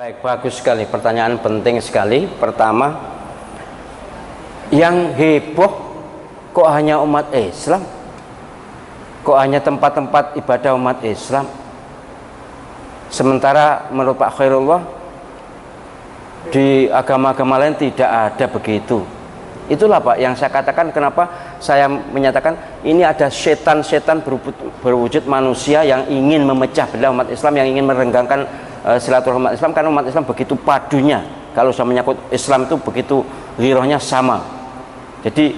Baik, bagus sekali. Pertanyaan penting sekali. Pertama, yang heboh kok hanya umat Islam? Kok hanya tempat-tempat ibadah umat Islam? Sementara menurut Pak Khairullah di agama-agama lain tidak ada begitu. Itulah Pak yang saya katakan, kenapa saya menyatakan ini ada setan-setan berwujud manusia yang ingin memecah belah umat Islam, yang ingin merenggangkan silaturahmi umat Islam, karena umat Islam begitu padunya. Kalau saya menyangkut Islam itu begitu ghirohnya sama. Jadi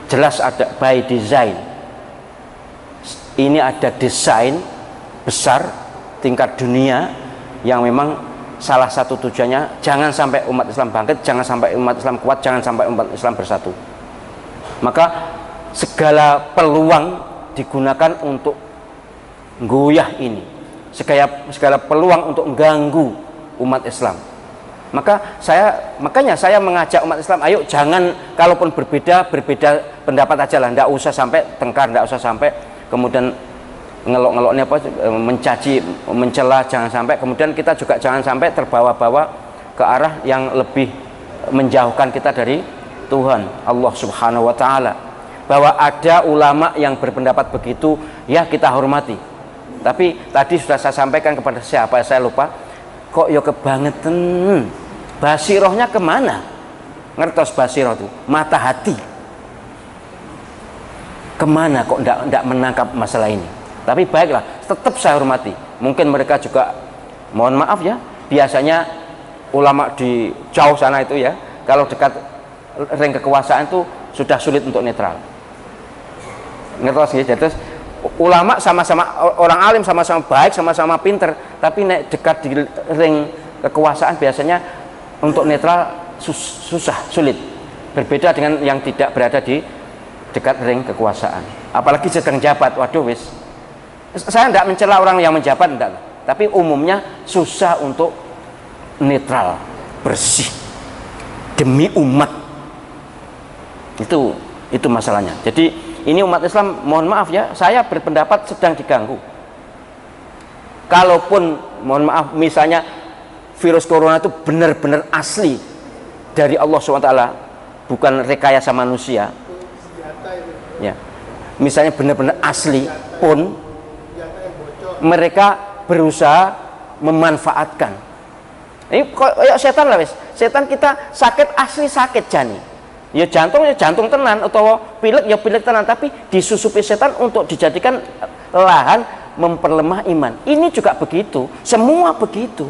jelas ada by design. Ini ada desain besar tingkat dunia yang memang salah satu tujuannya jangan sampai umat Islam bangkit, jangan sampai umat Islam kuat, jangan sampai umat Islam bersatu. Maka segala peluang digunakan untuk goyah ini, segala peluang untuk mengganggu umat Islam. Makanya saya mengajak umat Islam, ayo jangan, kalaupun berbeda pendapat aja lah, ndak usah sampai tengkar, ndak usah sampai kemudian ngelok-ngeloknya apa, mencaci, mencela, jangan sampai. Kemudian kita juga jangan sampai terbawa-bawa ke arah yang lebih menjauhkan kita dari Tuhan Allah Subhanahu wa Ta'ala. Bahwa ada ulama yang berpendapat begitu, ya kita hormati. Tapi tadi sudah saya sampaikan kepada siapa, saya lupa, kok ya kebangetan, basirohnya kemana? Ngertos basiroh itu mata hati kemana, kok ndak menangkap masalah ini. Tapi baiklah, tetap saya hormati. Mungkin mereka juga, mohon maaf ya, biasanya ulama di jauh sana itu ya, kalau dekat ring kekuasaan itu sudah sulit untuk netral. Ngertos ya, terus ulama sama-sama orang alim, sama-sama baik, sama-sama pinter, tapi nek dekat di ring kekuasaan biasanya untuk netral susah, sulit. Berbeda dengan yang tidak berada di dekat ring kekuasaan. Apalagi sedang jabat, waduh wis. Saya tidak mencela orang yang menjabat, enggak, tapi umumnya susah untuk netral, bersih demi umat. Itu masalahnya. Jadi ini umat Islam, mohon maaf ya, saya berpendapat sedang diganggu. Kalaupun mohon maaf, misalnya virus corona itu benar-benar asli dari Allah SWT, bukan rekayasa manusia ya, misalnya benar-benar asli pun mereka berusaha memanfaatkan. Ini kayak setan lah wis. Setan kita sakit asli sakit jani. Ya jantung tenan, atau pilek ya pilek tenan, tapi disusupi setan untuk dijadikan lahan memperlemah iman. Ini juga begitu, semua begitu.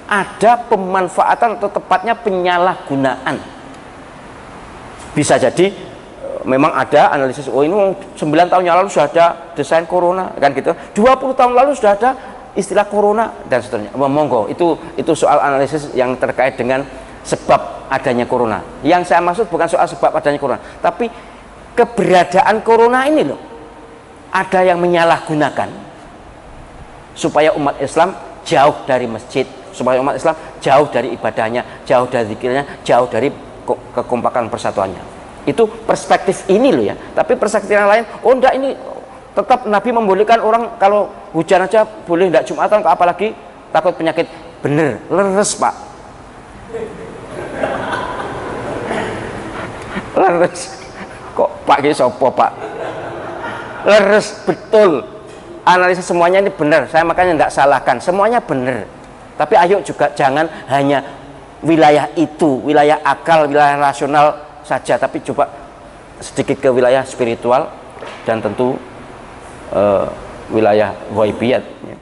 Ada pemanfaatan atau tepatnya penyalahgunaan. Bisa jadi memang ada analisis, oh ini 9 tahun yang lalu sudah ada desain corona kan gitu, 20 tahun lalu sudah ada istilah corona dan seterusnya. Monggo, itu soal analisis yang terkait dengan sebab adanya corona. Yang saya maksud bukan soal sebab adanya corona, tapi keberadaan corona ini loh, ada yang menyalahgunakan supaya umat Islam jauh dari masjid, supaya umat Islam jauh dari ibadahnya, jauh dari zikirnya, jauh dari kekompakan persatuannya. Itu perspektif ini loh ya. Tapi perspektif yang lain, oh enggak, ini tetap Nabi membolehkan orang kalau hujan aja boleh, enggak Jumatan, apalagi takut penyakit. Bener, leres Pak, leres. Kok Pak ki sopo Pak? Leres betul. Analisis semuanya ini benar. Saya makanya enggak salahkan, semuanya benar. Tapi ayo juga jangan hanya wilayah itu, wilayah akal, wilayah rasional saja, tapi coba sedikit ke wilayah spiritual dan tentu wilayah ghaibiyat ya.